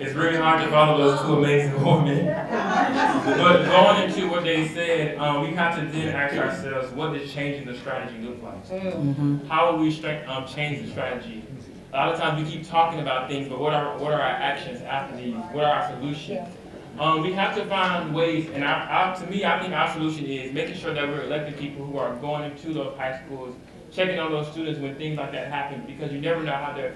It's really hard to follow those two amazing women. But going into what they said, we have to then ask ourselves, what does changing the strategy look like? How will we change the strategy? A lot of times we keep talking about things, but what are our actions after these? What are our solutions? We have to find ways, and to me, I think our solution is making sure that we're electing people who are going into those high schools, checking on those students when things like that happen, because you never know how they're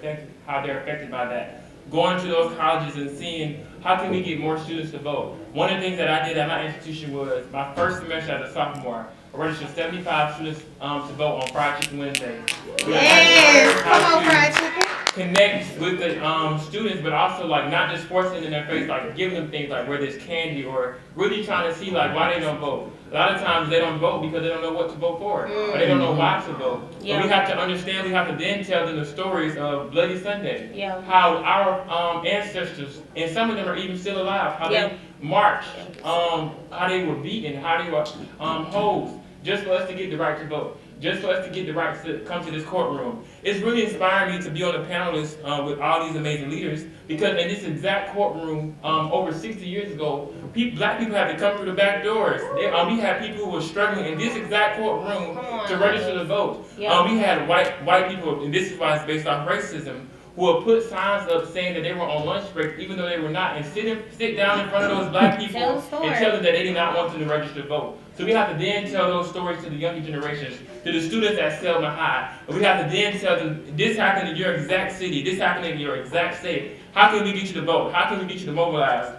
affected by that. Going to those colleges and seeing how can we get more students to vote. One of the things that I did at my institution was my first semester as a sophomore, I registered 75 students to vote on Fried Chicken Wednesday. Yes, come on, fried chicken. Connect with the students, but also like not just forcing it in their face, like giving them things like where there's candy, or really trying to see like why they don't vote. A lot of times they don't vote because they don't know what to vote for, or they don't know why to vote. Yeah. But we have to understand, we have to then tell them the stories of Bloody Sunday. Yeah. How our ancestors, and some of them are even still alive, how they marched, how they were beaten, how they were hosed, just for us to get the right to vote. Just for us to get the right to come to this courtroom. It's really inspiring me to be on the panelists with all these amazing leaders, because in this exact courtroom, over 60 years ago, black people had to come through the back doors. We had people who were struggling in this exact courtroom to register to vote. Yeah. We had white people, and this is why it's based off racism, who would put signs up saying that they were on lunch break, even though they were not, and sit down in front of those black people and tell them that they did not want them to register to vote. So we have to then tell those stories to the younger generations, to the students at Selma High. And we have to then tell them, this happened in your exact city, this happened in your exact state. How can we get you to vote? How can we get you to mobilize?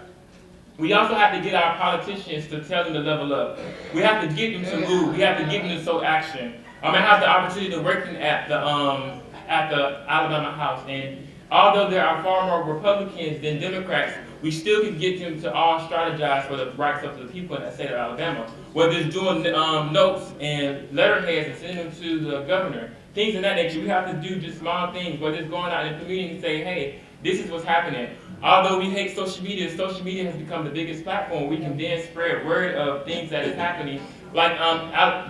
We also have to get our politicians to tell them to level up. We have to get them to move. We have to get them to show action. I have the opportunity to work at the Alabama House, and although there are far more Republicans than Democrats, we still can get them to all strategize for the rights of the people in the state of Alabama. Whether it's doing notes and letterheads and sending them to the governor, things of that nature. We have to do just small things, whether it's going out in the community and say, hey, this is what's happening. Although we hate social media has become the biggest platform. We can then spread word of things that is happening. Like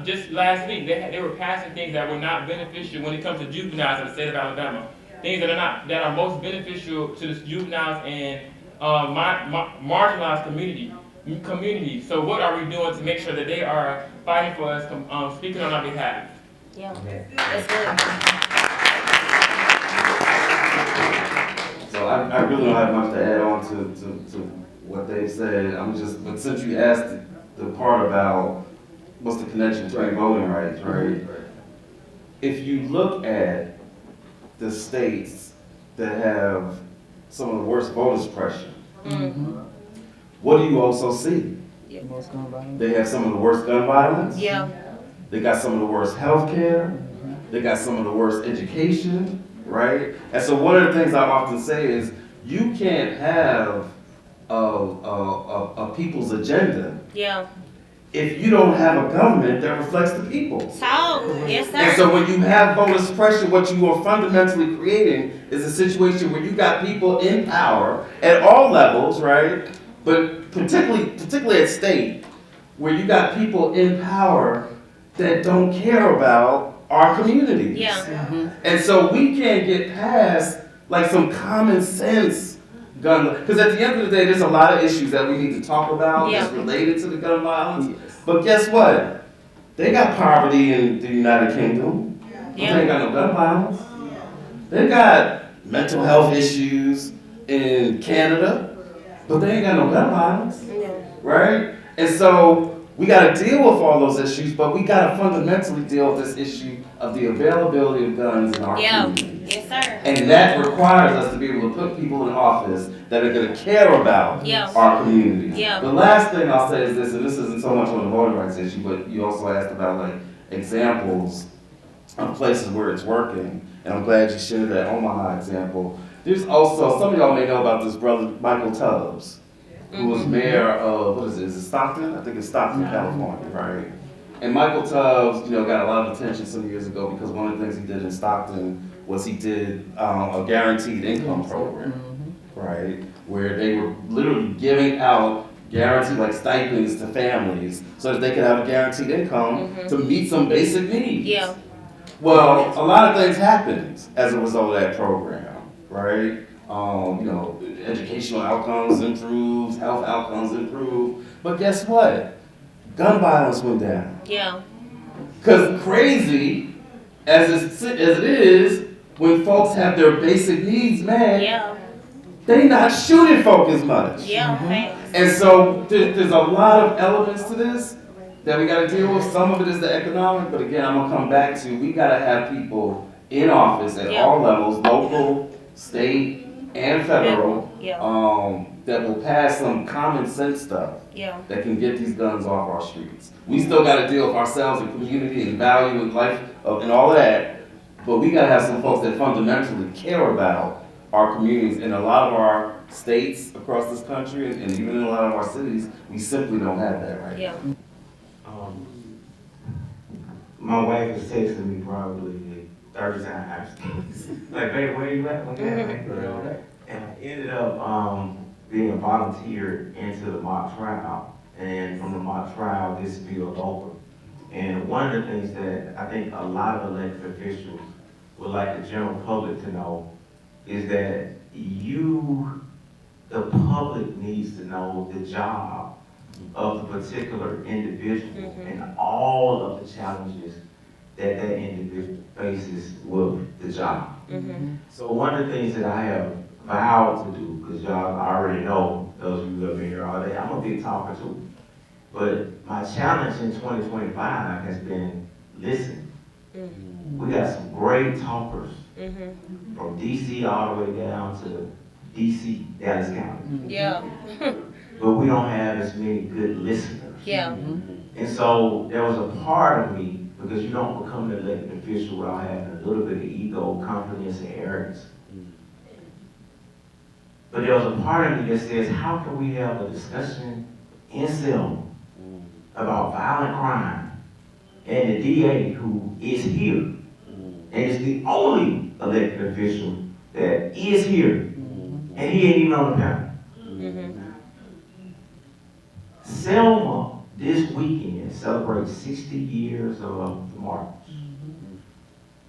just last week, they were passing things that were not beneficial when it comes to juveniles in the state of Alabama. Things that are most beneficial to the juveniles and marginalized community. So what are we doing to make sure that they are fighting for us, speaking on our behalf? Yeah, that's good. So I really don't have much to add on to what they said. But since you asked the part about what's the connection between voting rights, right? If you look at the states that have some of the worst voter suppression, what do you also see? Yeah. They have some of the worst gun violence. Yeah. They got some of the worst health care. They got some of the worst education, right? And so one of the things I often say is, you can't have a people's agenda if you don't have a government that reflects the people. So, yes, sir. And so when you have voter suppression, what you are fundamentally creating is a situation where you got people in power at all levels, right? But particularly at state, where you got people in power that don't care about our communities. Yeah. And so we can't get past like some common sense gun, because at the end of the day, there's a lot of issues that we need to talk about that's related to the gun violence. But guess what? They got poverty in the United Kingdom. But they ain't got no gun violence. They got mental health issues in Canada, but they ain't got no gun violence. Right? And so we got to deal with all those issues, but we got to fundamentally deal with this issue of the availability of guns in our community. Yes, sir. And that requires us to be able to put people in office that are going to care about our communities. Yeah. The last thing I'll say is this, and this isn't so much on the voting rights issue, but you also asked about like examples of places where it's working, and I'm glad you shared that Omaha example. There's also, some of y'all may know about this brother, Michael Tubbs, who was mayor of, what is it Stockton? I think it's Stockton, California, right? And Michael Tubbs, got a lot of attention some years ago because one of the things he did in Stockton was he did a guaranteed income program, right? Where they were literally giving out guaranteed like stipends to families so that they could have a guaranteed income to meet some basic needs. Yeah. Well, a lot of things happened as a result of that program, right? educational outcomes improved, health outcomes improved. But guess what? Gun violence went down. Yeah. Because crazy as it is, when folks have their basic needs met, Yeah. they not shooting folk as much. Yeah. Thanks. And so there's a lot of elements to this that we got to deal with. Some of it is the economic, but again, I'm going to come back to, we got to have people in office at all levels, local, state, and federal, that will pass some common sense stuff that can get these guns off our streets. We still got to deal with ourselves and community and value and life and all that, but we got to have some folks that fundamentally care about our communities. In a lot of our states across this country, and even in a lot of our cities, we simply don't have that right now. My wife has texted me probably 30 times. Like, babe, where you at? And I ended up being volunteered into the mock trial. And from the mock trial, this spilled over. And one of the things that I think a lot of elected officials would like the general public to know is that the public needs to know the job of the particular individual and all of the challenges that individual faces with the job. So one of the things that I have vowed to do, because y'all already know, those of you who have been here all day, I'm a big talker too. But my challenge in 2025 has been listen. We got some great talkers from DC all the way down to DC, Dallas County. Yeah. But we don't have as many good listeners. Yeah. And so there was a part of me, because you don't become an elected official without having a little bit of ego, confidence, and arrogance. But there was a part of me that says, how can we have a discussion in Selma about violent crime and the DA who is here and is the only elected official that is here, and he ain't even on the panel. Selma this weekend celebrates 60 years of the march.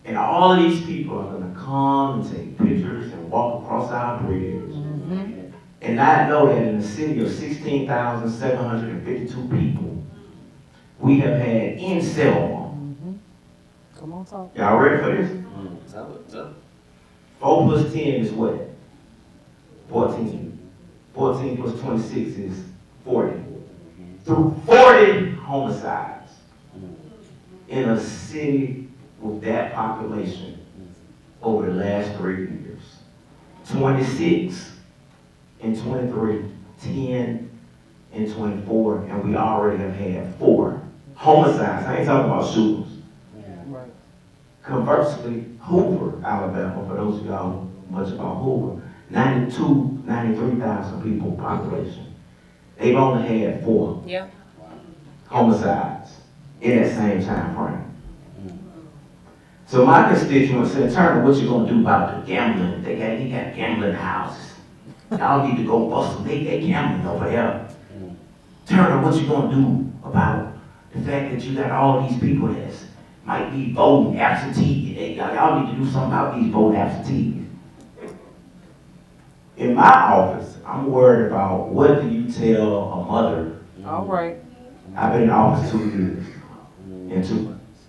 And all of these people are going to come and take pictures and walk across our bridge. And I know that in a city of 16,752 people, we have had in Selma. Come on, talk. Y'all ready for this? Tell it. 4 plus 10 is what? 14. 14 plus 26 is 40. Through 40 homicides in a city with that population over the last 3 years. 26 in 23, 10 in 24, and we already have had 4 homicides. I ain't talking about shootings. Right. Conversely, Hoover, Alabama, for those of y'all who know much about Hoover, 93,000 people population. They've only had 4 homicides in that same time frame. So my constituents said, Turner, what you gonna do about the gambling? They got gambling houses. Y'all need to go bust them. They gambling over there. Turner, what you gonna do about the fact that you got all these people that might be voting absentee? Y'all need to do something about these voting absentees. In my office, I'm worried about what do you tell a mother. All right. I've been in office 2 years and 2 months.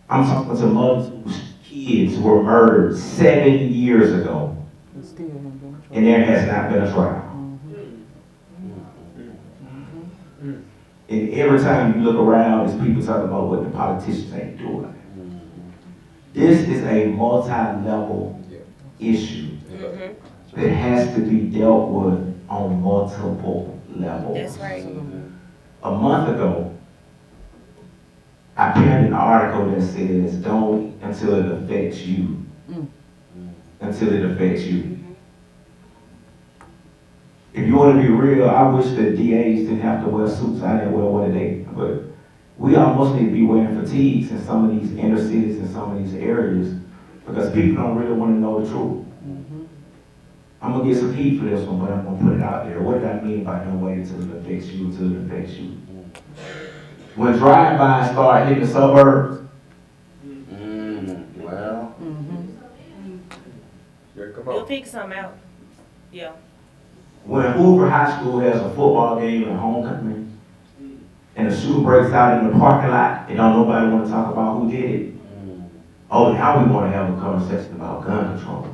I'm talking to mothers whose kids were murdered 7 years ago, It still ain't been tried. and there has not been a trial. And every time you look around, there's people talking about what the politicians ain't doing. This is a multi-level issue that has to be dealt with on multiple levels. That's right. A month ago, I penned an article that says, don't until it affects you. Until it affects you. If you want to be real, I wish that DAs didn't have to wear suits. I didn't wear one today. But we almost need to be wearing fatigues in some of these inner cities and some of these areas because people don't really want to know the truth. I'm going to get some heat for this one, but I'm going to put it out there. What do I mean by no way until it affects you, until it affects you? When drive-bys start hitting the suburbs, Well. You'll pick some out. Yeah. When Hoover High School has a football game at homecoming, and a shooter breaks out in the parking lot, and don't nobody want to talk about who did it. Oh, now we want to have a conversation about gun control.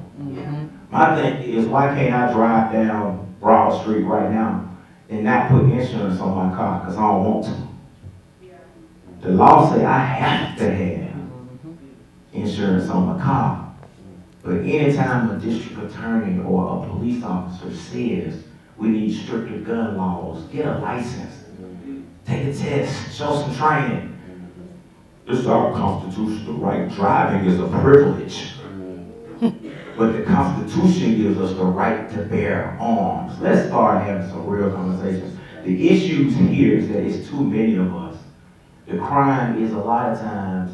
My thing is, why can't I drive down Broad Street right now and not put insurance on my car because I don't want to? The law say I have to have insurance on my car. But anytime a district attorney or a police officer says we need stricter gun laws, get a license, take a test, show some training. This is our constitutional right. Driving is a privilege. But the Constitution gives us the right to bear arms. Let's start having some real conversations. The issues here is that it's too many of us. The crime is a lot of times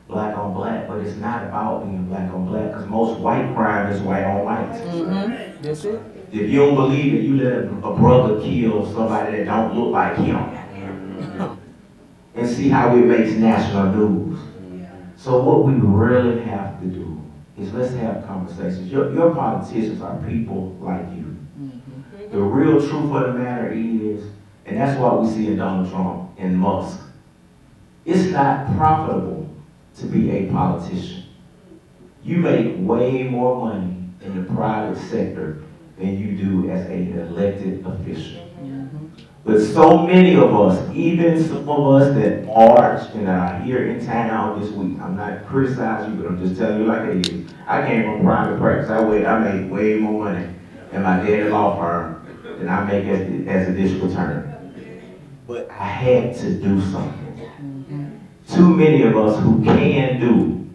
black on black, but it's not about being black on black, because most white crime is white on white. That's it. If you don't believe it, you let a brother kill somebody that don't look like him and see how it makes national news. So what we really have to do is let's have conversations. Your politicians are people like you. The real truth of the matter is, and that's what we see in Donald Trump and Musk, it's not profitable to be a politician. You make way more money in the private sector than you do as an elected official. But so many of us, even some of us that march and are here in town this week, I'm not criticizing you, but I'm just telling you like it is. I came from private practice. I made way more money in my daddy law firm than I make as a district attorney. But I had to do something. Too many of us who can do,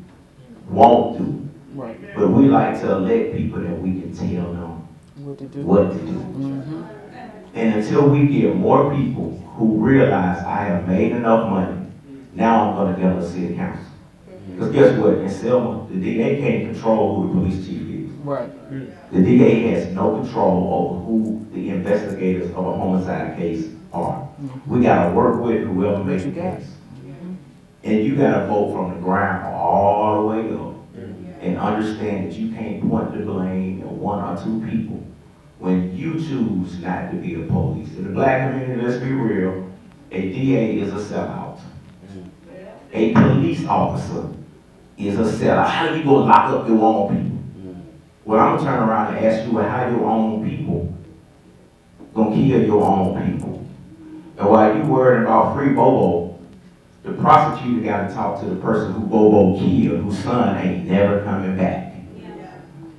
won't do. Right. But we like to elect people that we can tell them What to do. what to do. And until we get more people who realize I have made enough money, now I'm going to go to city council. Because guess what? In Selma, the DA can't control who the police chief is. Right. The DA has no control over who the investigators of a homicide case are. We got to work with whoever makes the case. And you got to vote from the ground all the way up and understand that you can't point the blame at one or two people when you choose not to be a police. In the black community, let's be real, a DA is a sellout. A police officer is a sellout. How do you go lock up your own people? Well, I'm gonna turn around and ask you how your own people gonna kill your own people. And while you worried about free Bobo, the prosecutor gotta talk to the person who Bobo killed, whose son ain't never coming back.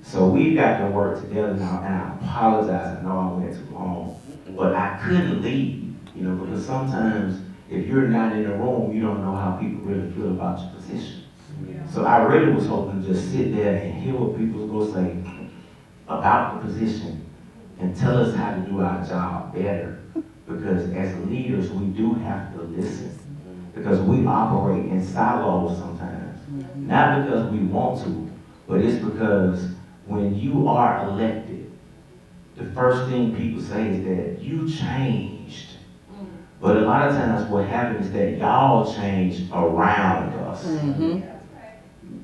So we got to work together now, and I apologize, I know I went too long, but I couldn't leave, because sometimes if you're not in the room, you don't know how people really feel about your position. So I really was hoping to just sit there and hear what people was gonna say about the position and tell us how to do our job better, because as leaders, we do have to listen, because we operate in silos sometimes, not because we want to, but it's because when you are elected, the first thing people say is that you changed. But a lot of times what happens is that y'all changed around us.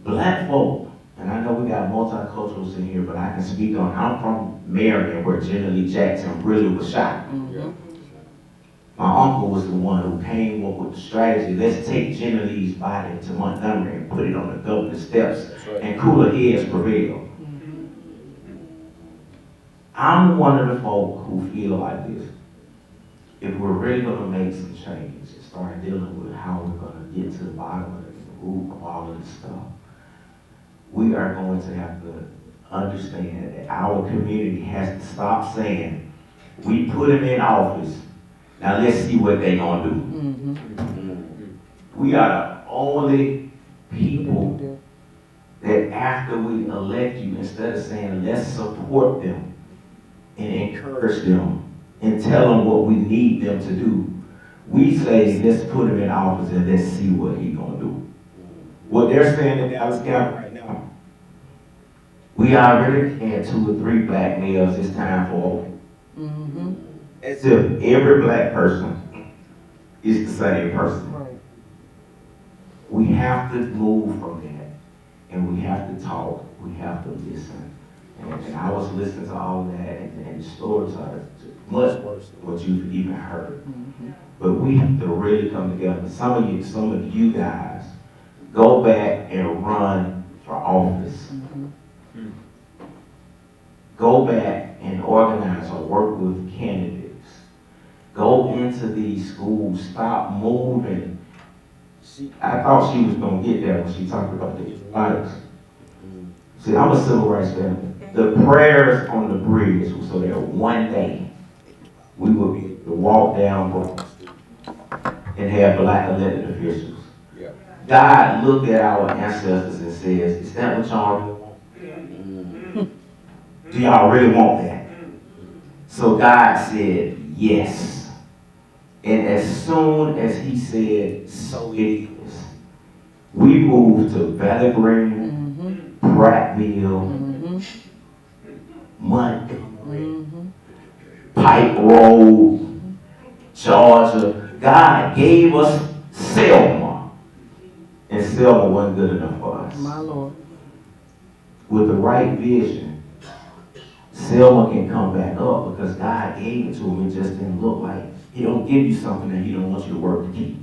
Black folk, and I know we got multiculturals in here, but I can speak on, I'm from Marion where Jenny Lee Jackson really was shot. My uncle was the one who came up with the strategy, let's take Jenny Lee's body to Montgomery and put it on the governor's steps, and cooler heads prevail. I'm one of the folk who feel like this. If we're really gonna make some change and start dealing with how we're gonna get to the bottom of the root of all of this stuff, we are going to have to understand that our community has to stop saying, we put them in office, now let's see what they gonna do. We are the only people that after we elect you, instead of saying, let's support them and encourage them and tell them what we need them to do, we say, let's put him in office and let's see what he's gonna do. What they're saying in Dallas County right now, we already had 2 or 3 black males this time for as if every black person is the same person. Right. We have to move from that, and we have to talk, we have to listen, And I was listening to all of that, and the stories are much worse than what you've even heard. But we have to really come together. Some of you guys, go back and run for office. Go back and organize or work with candidates. Go into these schools. Stop moving. I thought she was going to get there when she talked about the Israelites. See, I'm a civil rights family. The prayers on the bridge was so that one day we would be able to walk down Broad Street and have black elected officials. God looked at our ancestors and says, is that what y'all really want? Do y'all really want that? So God said, yes. And as soon as he said, so it is, we moved to Valley Green, Prattville, Montgomery, Pike Road, Georgia. God gave us Selma. And Selma wasn't good enough for us. My Lord. With the right vision, Selma can come back up because God gave it to him. It just didn't look like. He don't give you something that he don't want you to work to keep.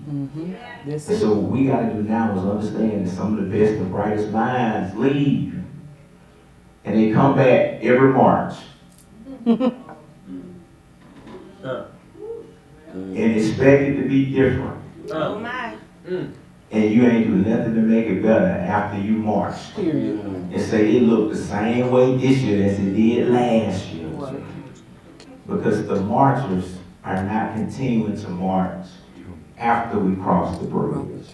That's And it. so what we got to do now is understand that some of the best and brightest minds leave. And they come back every March. And expect it to be different. Oh my. And you ain't do nothing to make it better after you march. Period. And say it looked the same way this year as it did last year. Right. Because the marchers are not continuing to march after we cross the bridge.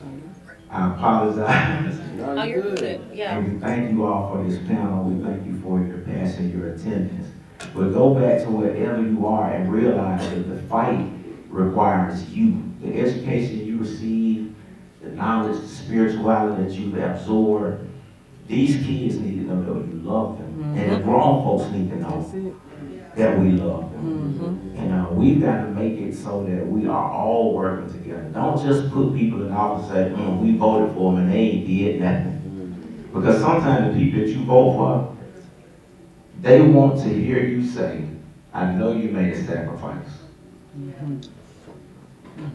I apologize. Oh, you're good. Yeah. And we thank you all for this panel. We thank you for your passion, your attendance. But go back to wherever you are and realize that the fight requires you. The education you receive, the knowledge, the spirituality that you've absorbed, these kids need to know that you love them. And the grown folks need to That's know it. that we love them. And we've got to make it so that we are all working together. Don't just put people in office and say, we voted for them and they ain't did nothing. Because sometimes the people that you vote for, they want to hear you say, I know you made a sacrifice.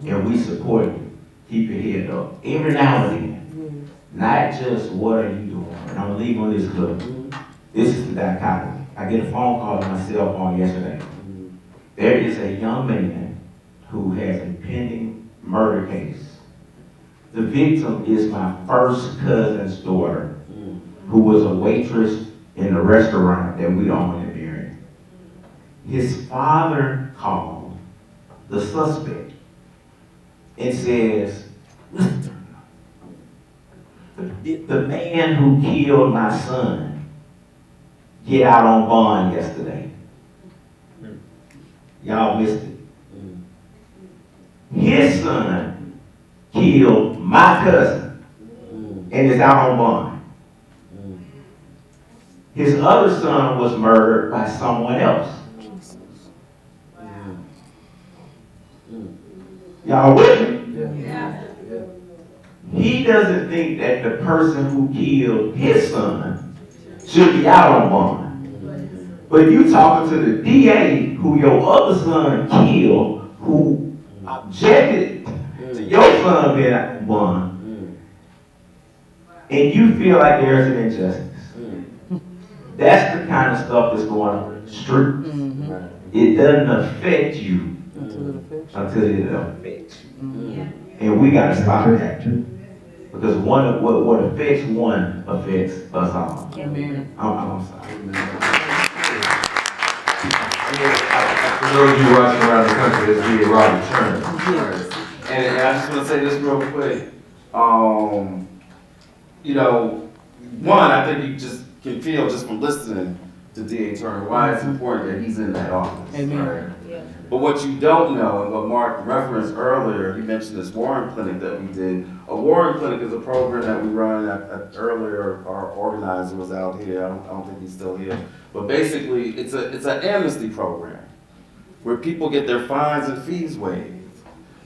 And we support you. Keep your head up. Every now and then. Not just what are you doing. And I'm gonna leave on this clip. This is the dichotomy. I get a phone call on my cell phone yesterday. There is a young man who has a pending murder case. The victim is my first cousin's daughter, who was a waitress in the restaurant that we own in Marion. His father called the suspect and says, listen, the man who killed my son get out on bond yesterday. Y'all missed it. His son killed my cousin and is out on bond. His other son was murdered by someone else. Y'all with me? Yeah. He doesn't think that the person who killed his son should be out on bond. But you talking to the DA who your other son killed, who objected to your son being out on bond, and you feel like there's an injustice. That's the kind of stuff that's going on in the streets. It doesn't affect you until it affects you. And we gotta stop that too. Because what affects one affects us all. Amen. I'm sorry. For those of you watching around the country, this is Robert Turner. And I just want to say this real quick. One, I think you just can feel just from listening to D.A. Turner why it's important that he's in that office. Amen. Right? Yeah. But what you don't know, and what Mark referenced earlier, he mentioned this Warren Clinic that we did. A Warren Clinic is a program that we run. Earlier, our organizer was out here. I don't think he's still here. But basically, it's an amnesty program where people get their fines and fees waived.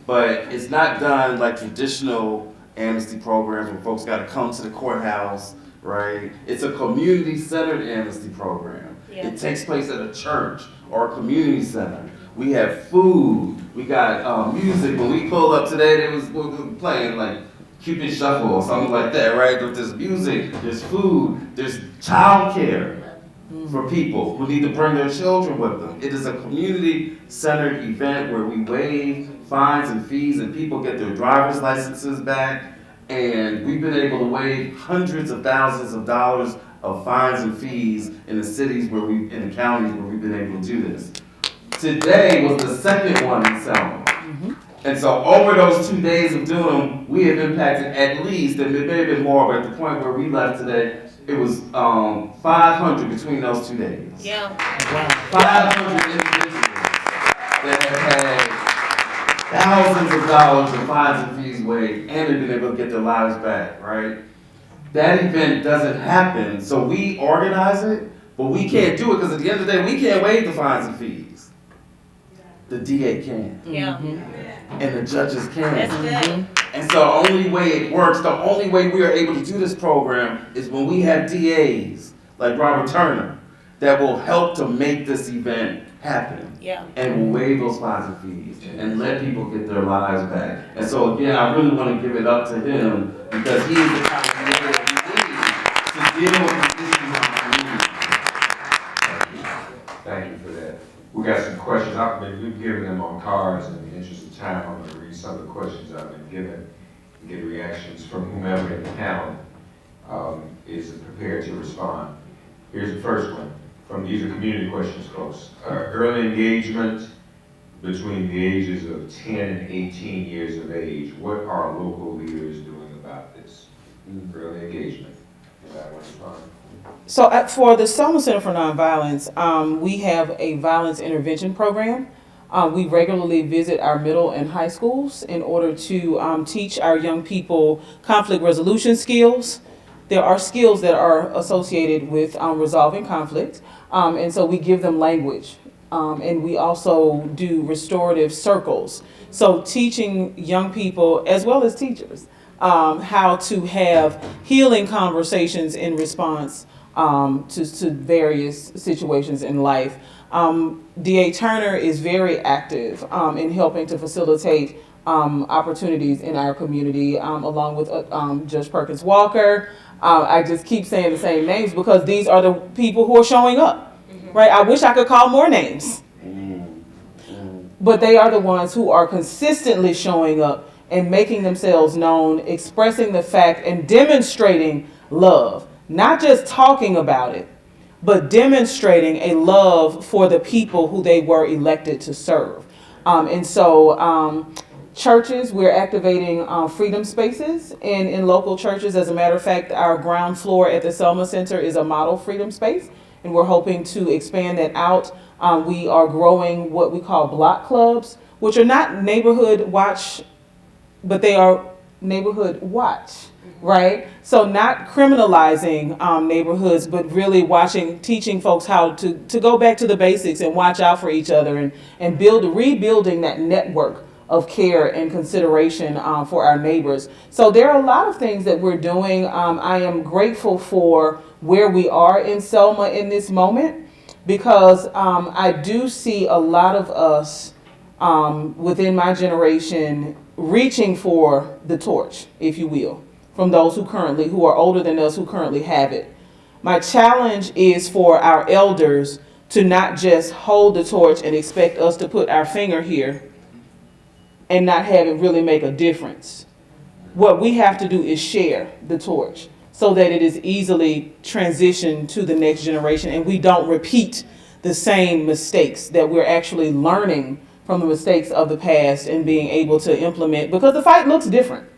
But it's not done like traditional amnesty programs where folks got to come to the courthouse, right? It's a community-centered amnesty program Yeah. It takes place at a church or a community center. We have food. We got music. When we pulled up today, we were playing like Cupid Shuffle or something like that, right? There's music, there's food, there's childcare for people who need to bring their children with them. It is a community-centered event where we waive fines and fees and people get their driver's licenses back. And we've been able to waive hundreds of thousands of dollars of fines and fees in the cities in the counties where we've been able to do this. Today was the second one in Selma. And so over those 2 days of doing them, we have impacted at least, and it may have been more, but at the point where we left today, it was 500 between those 2 days. Yeah. 500 individuals that have had thousands of dollars in fines and fees waived, and they've been able to get their lives back, right? That event doesn't happen, so we organize it, but we can't do it because at the end of the day, we can't waive the fines and fees. The DA can. Yeah. And the judges can. That's good. And so the only way it works, the only way we are able to do this program is when we have DAs like Robert Turner that will help to make this event happen. Yeah. And will waive those fines and fees and let people get their lives back. And so again, I really want to give it up to him because he is the kind of DA that we need to deal with the issues of our community. Thank you for that. We got some questions. We've been giving them on cards. In the interest of time, I'm going to read some of the questions I've been given and get reactions from whomever in the panel is prepared to respond. Here's the first one. These are community questions, folks. Early engagement between the ages of 10 and 18 years of age. What are local leaders doing about this? Early engagement. Does that want to respond? So for the Selma Center for Nonviolence, we have a violence intervention program. We regularly visit our middle and high schools in order to teach our young people conflict resolution skills. There are skills that are associated with resolving conflict, and so we give them language. And we also do restorative circles. So teaching young people, as well as teachers, how to have healing conversations in response to various situations in life. DA Turner is very active in helping to facilitate opportunities in our community, along with Judge Perkins Walker. I just keep saying the same names because these are the people who are showing up, right? I wish I could call more names, but they are the ones who are consistently showing up and making themselves known, expressing the fact and demonstrating love. Not just talking about it, but demonstrating a love for the people who they were elected to serve. And so churches, we're activating freedom spaces in local churches. As a matter of fact, our ground floor at the Selma Center is a model freedom space, and we're hoping to expand that out. We are growing what we call block clubs, which are not neighborhood watch, but they are neighborhood watch. Right? So not criminalizing neighborhoods, but really teaching folks how to go back to the basics and watch out for each other and rebuilding that network of care and consideration for our neighbors. So there are a lot of things that we're doing. I am grateful for where we are in Selma in this moment because I do see a lot of us within my generation reaching for the torch, if you will, from those who are older than us who currently have it. My challenge is for our elders to not just hold the torch and expect us to put our finger here and not have it really make a difference. What we have to do is share the torch so that it is easily transitioned to the next generation and we don't repeat the same mistakes, that we're actually learning from the mistakes of the past and being able to implement, because the fight looks different.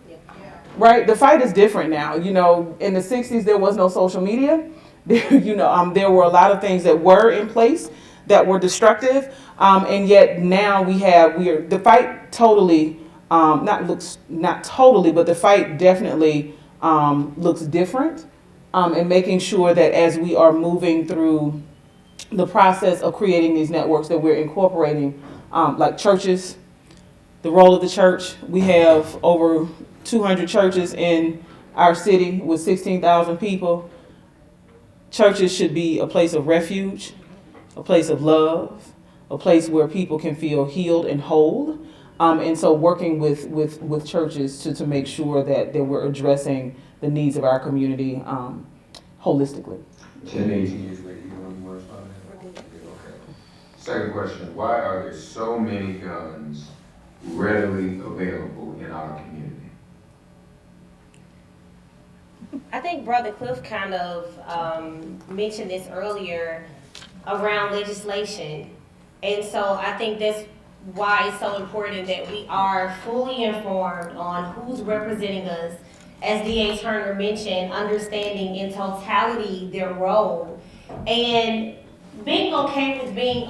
Right? The fight is different now. You know, in the 60s, there was no social media. There were a lot of things that were in place that were destructive. And yet now the fight totally, not totally, but the fight definitely looks different. And making sure that as we are moving through the process of creating these networks that we're incorporating, like churches, the role of the church. We have over 200 churches in our city with 16,000 people. Churches should be a place of refuge a place of love, a place where people can feel healed and whole. And so working with churches to make sure that we're addressing the needs of our community holistically. 10 to 18 years later, you want to respond to that? Okay. Second question, why are there so many guns readily available in our community? I think Brother Cliff kind of mentioned this earlier around legislation. And so I think that's why it's so important that we are fully informed on who's representing us. As D.A. Turner mentioned, understanding in totality their role and being okay with being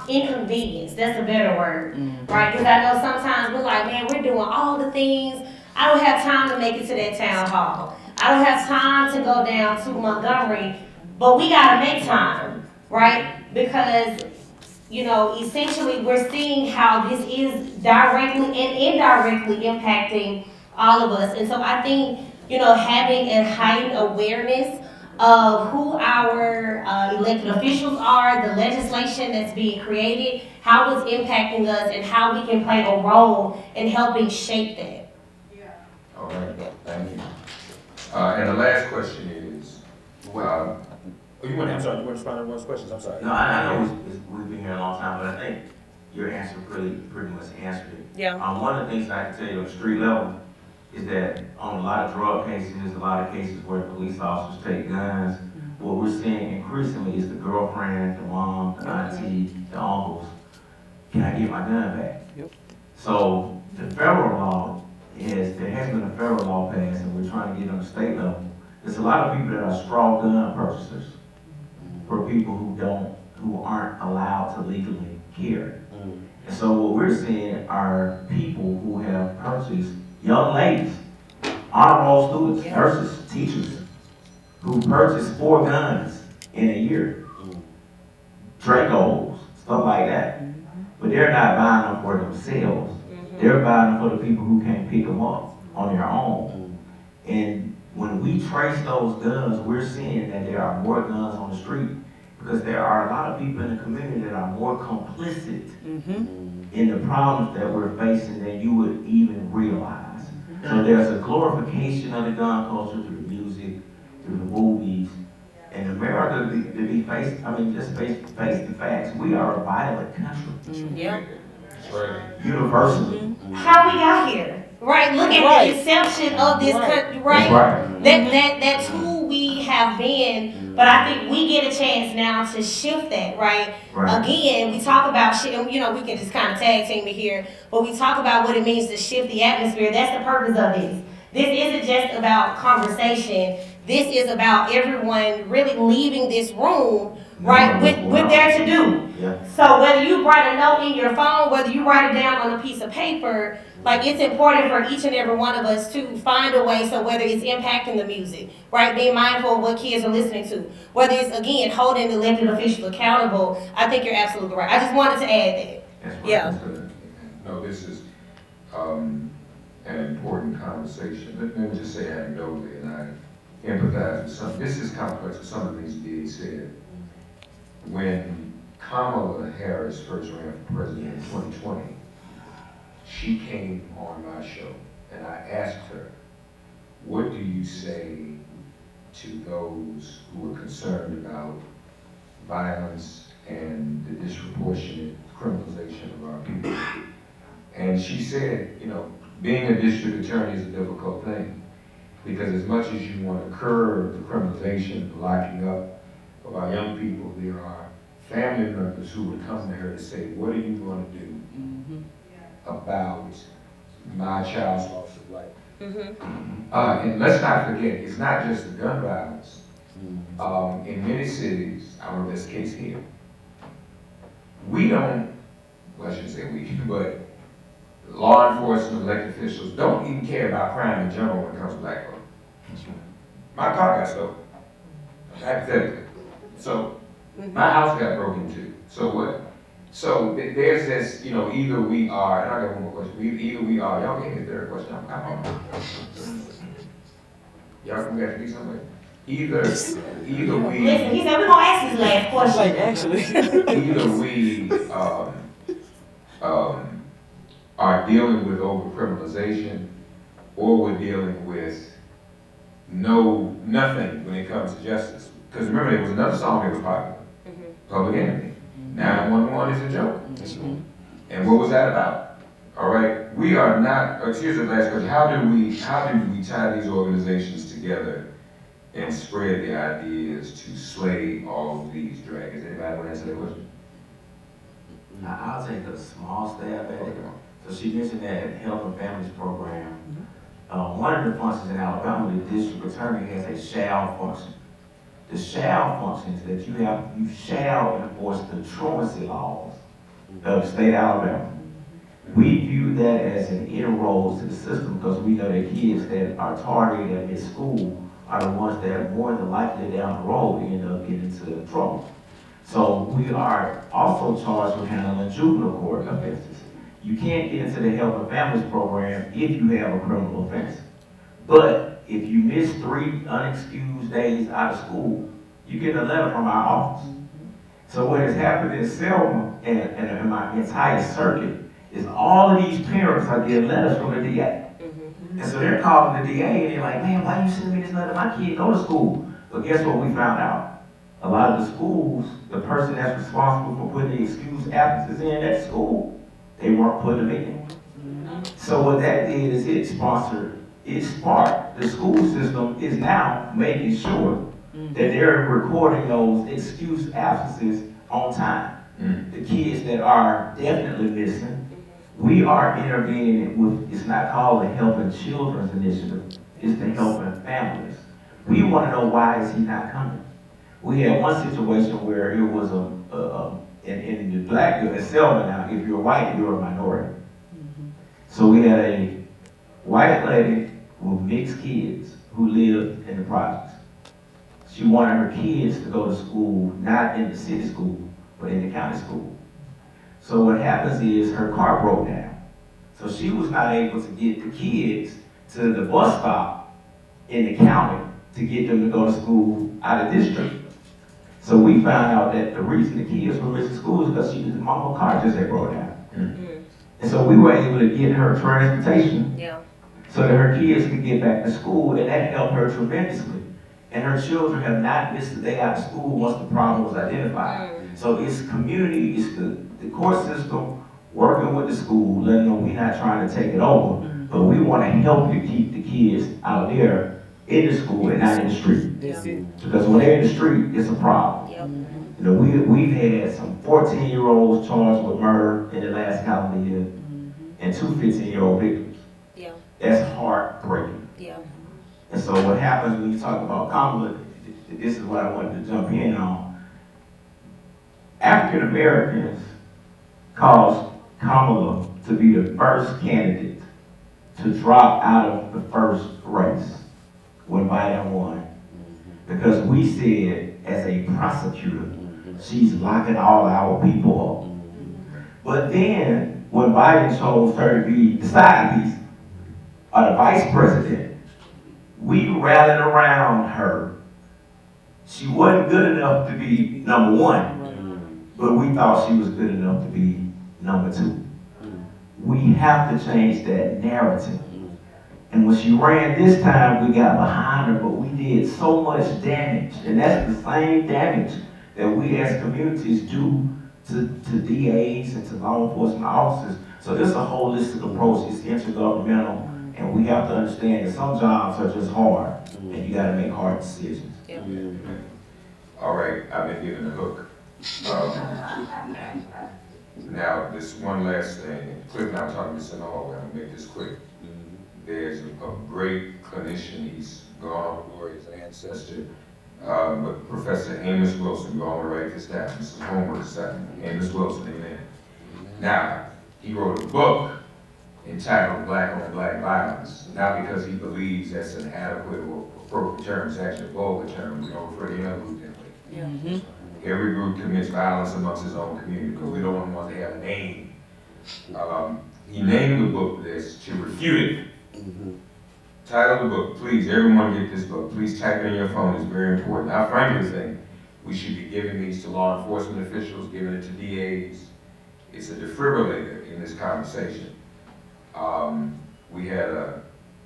inconvenienced. That's a better word, right? Because I know sometimes we're like, man, we're doing all the things. I don't have time to make it to that town hall. I don't have time to go down to Montgomery, but we gotta make time, right? Because, you know, essentially we're seeing how this is directly and indirectly impacting all of us. And so I think, you know, having a heightened awareness of who our elected officials are, the legislation that's being created, how it's impacting us, and how we can play a role in helping shape that. All right, thank you. And the last question is, I'm sorry, you want to respond to one of those questions? I'm sorry. No, I know we've been here a long time, but I think your answer pretty much answered it. Yeah. One of the things I can tell you on the street level is that on a lot of drug cases, there's a lot of cases where police officers take guns. What we're seeing increasingly is the girlfriend, the mom, the auntie, the uncles. Can I get my gun back? Yep. So the federal law there has been a federal law passed, and we're trying to get on the state level. There's a lot of people that are straw gun purchasers for people who aren't allowed to legally carry. And so what we're seeing are people who have purchased, young ladies, honor roll students, nurses, teachers, who purchased 4 guns in a year. Dracos, stuff like that. But they're not buying them for themselves. They're buying them for the people who can't pick them up on their own. And when we trace those guns, we're seeing that there are more guns on the street because there are a lot of people in the community that are more complicit in the problems that we're facing than you would even realize. So there's a glorification of the gun culture through the music, through the movies. And America, to be faced, just face the facts, we are a violent country. Yep. that's right. Universally. How we got here, right? Look at the inception of this country, right? That's who we have been. But I think we get a chance now to shift that, right? Again, we talk about shit, and you know, we can just kind of tag team it here, but we talk about what it means to shift the atmosphere. That's the purpose of this. This isn't just about conversation. This is about everyone really leaving this room, right, with their to do. Yeah. So whether you write a note in your phone, whether you write it down on a piece of paper, like it's important for each and every one of us to find a way, so whether it's impacting the music, right, being mindful of what kids are listening to, whether it's, again, holding the elected officials accountable, I think you're absolutely right. I just wanted to add that. That's right. Yeah. No, this is an important conversation. Let me just say anecdotally, and I empathize with some. This is complex with some of the things D.A. said. When Kamala Harris first ran for president in 2020, she came on my show, and I asked her, what do you say to those who are concerned about violence and the disproportionate criminalization of our people? And she said, you know, being a district attorney is a difficult thing, because as much as you want to curb the criminalization, the locking up of our young people, there are family members who would come to her to say, what are you going to do about my child's loss of life? And let's not forget, it's not just the gun violence. In many cities, I don't know if that's the case here, we don't, well I shouldn't say we, but law enforcement, elected officials don't even care about crime in general when it comes to black folks. My car got stolen, hypothetically. So my house got broken into. So what? So there's this, you know, either we are, and I got one more question. Either we are, y'all gave me a third question. I'm on. Y'all come back to me somewhere. either Listen, we, he said we're gonna ask his last question. Like, actually. either we, um, are dealing with overcriminalization, or we're dealing with nothing when it comes to justice. Because remember, there was another song that was popular, Public Enemy. 911 is a joke. And what was that about? All right, we are not. Here's the last question: How do we tie these organizations together and spread the ideas to slay all of these dragons? Anybody want to answer that question? I'll take a small stab at it. So she mentioned that Health and Families Program. One of the functions in Alabama, the district attorney has a shall function. The shall function is that you shall enforce the truancy laws of the state of Alabama. We view that as an inroad to the system because we know that kids that are targeted at this school are the ones that are more than likely down the road end up getting into trouble. So we are also charged with handling juvenile court offenses. You can't get into the Health and Families Program if you have a criminal offense. But if you miss 3 unexcused days out of school, you get a letter from our office. So what has happened in Selma and my entire circuit is all of these parents are getting letters from the DA. And so they're calling the DA and they're like, man, why you sending me this letter? My kid go to school. But guess what we found out? A lot of the schools, the person that's responsible for putting the excused absences in that school, they weren't putting them in. So what that did is it sparked, the school system is now making sure that they're recording those excused absences on time. The kids that are definitely missing, we are intervening with, it's not called the Helping Children's Initiative, it's the Helping Families. We want to know why is he not coming. We had one situation where it was in the black, in Selma now, if you're white, you're a minority. So we had a white lady with mixed kids who lived in the projects. She wanted her kids to go to school, not in the city school, but in the county school. So what happens is her car broke down. So she was not able to get the kids to the bus stop in the county to get them to go to school out of district. So we found out that the reason the kids were missing school is because she was mama's car just had broke down. And so we were able to get her transportation so that her kids could get back to school, and that helped her tremendously. And her children have not missed a day out of school once the problem was identified. So it's community, it's the court system working with the school, letting them know we're not trying to take it over, but we want to help you keep the kids out there in the school and not in the street. Because when they're in the street, it's a problem. You know, we've had some 14-year-olds charged with murder in the last calendar year, and 2 15-year-old victims. That's heartbreaking. And so what happens when you talk about Kamala, this is what I wanted to jump in on. African Americans caused Kamala to be the first candidate to drop out of the first race when Biden won. Because we said, as a prosecutor, she's locking all our people up. But then, when Biden chose her to be the side piece, or the vice president, we rallied around her. She wasn't good enough to be number 1, but we thought she was good enough to be number 2. We have to change that narrative. And when she ran this time, we got behind her, but we did so much damage. And that's the same damage that we as communities do to DAs and to law enforcement officers. So this is a holistic approach. It's intergovernmental. And we have to understand that some jobs are just hard, and you got to make hard decisions. All right, I've been given a hook. Now, this one last thing. Cliff and I were talking this in the hallway. I'm gonna make this quick. There's a great clinician. He's gone on to glory, his ancestor, but Professor Haynes Wilson. You all want to write this down. This is homework assignment. Haynes Wilson, amen. Now, he wrote a book entitled Black on Black Violence, not because he believes that's an adequate or appropriate term, it's actually a vulgar term. We don't refer to any other group that way. Every group commits violence amongst its own community because we don't want to have a name. He named the book this to refute it, Title of the book, please, everyone get this book. Please type it in your phone, it's very important. I frankly think we should be giving these to law enforcement officials, giving it to DAs. It's a defibrillator in this conversation. We had a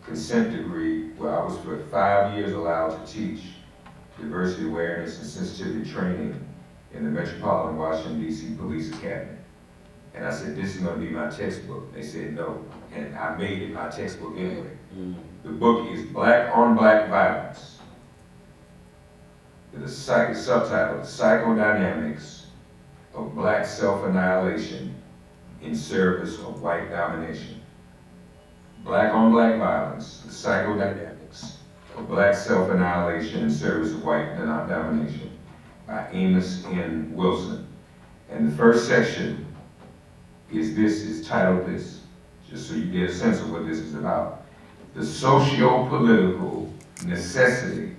consent decree where I was for 5 years allowed to teach diversity awareness and sensitivity training in the Metropolitan Washington DC Police Academy. And I said, this is gonna be my textbook. They said no, and I made it my textbook anyway. The book is Black on Black Violence. The subtitle, Psychodynamics of Black Self-Annihilation in Service of White Domination. Black on Black Violence, the Psychodynamics of Black Self-Annihilation in Service of White Domination by Amos N. Wilson. And the first section is titled this, just so you get a sense of what this is about. The socio-political necessity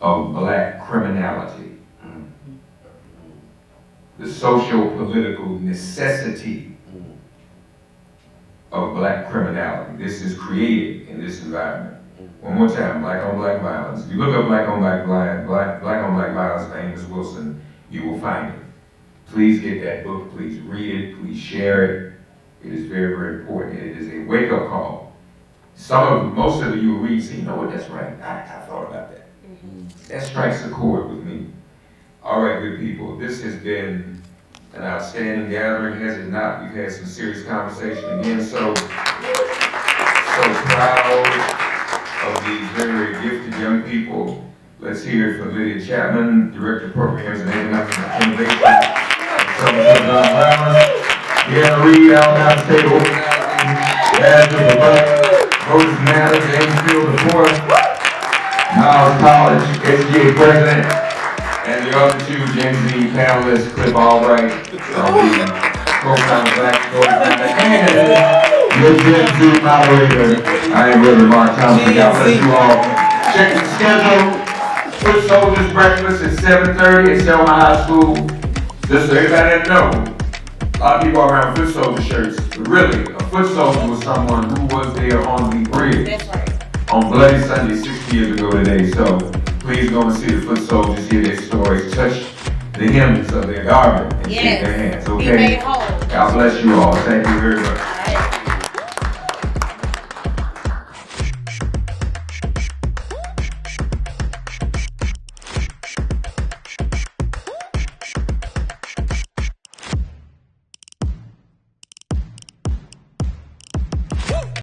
of black criminality. The socio-political necessity of black criminality. This is created in this environment. One more time, Black on Black Violence. If you look up Black on Black Violence by Amos Wilson, you will find it. Please get that book, please read it, please share it. It is very, very important. It is a wake-up call. Most of you will read, say, you know what, that's right, I thought about that. That strikes a chord with me. All right, good people, this has been an outstanding gathering, has it not? We've had some serious conversation again, so proud of these very, very gifted young people. Let's hear it from Lydia Chapman, Director of Programs and Economic Innovation. Deanna Reed, Alabama State Organizing Manager for Voters Matter, James Field IV, Miles College, SGA President, and the other two Gen Z panelists, Cliff Albright, co-founder Black Voters Matter, and your Gen Z moderator, I am Reverend Mark Thompson. God bless you all. Check the schedule. Foot Soldiers Breakfast at 7:30 at Selma High School. Just so everybody knows, a lot of people are around foot soldier shirts, but really, a foot soldier was someone who was there on the bridge. That's right. On Bloody Sunday 60 years ago today. So please go and see the foot soldiers, hear their stories, touch the hems of their garment and shake their hands, Be okay? made whole. God bless you all. Thank you very much.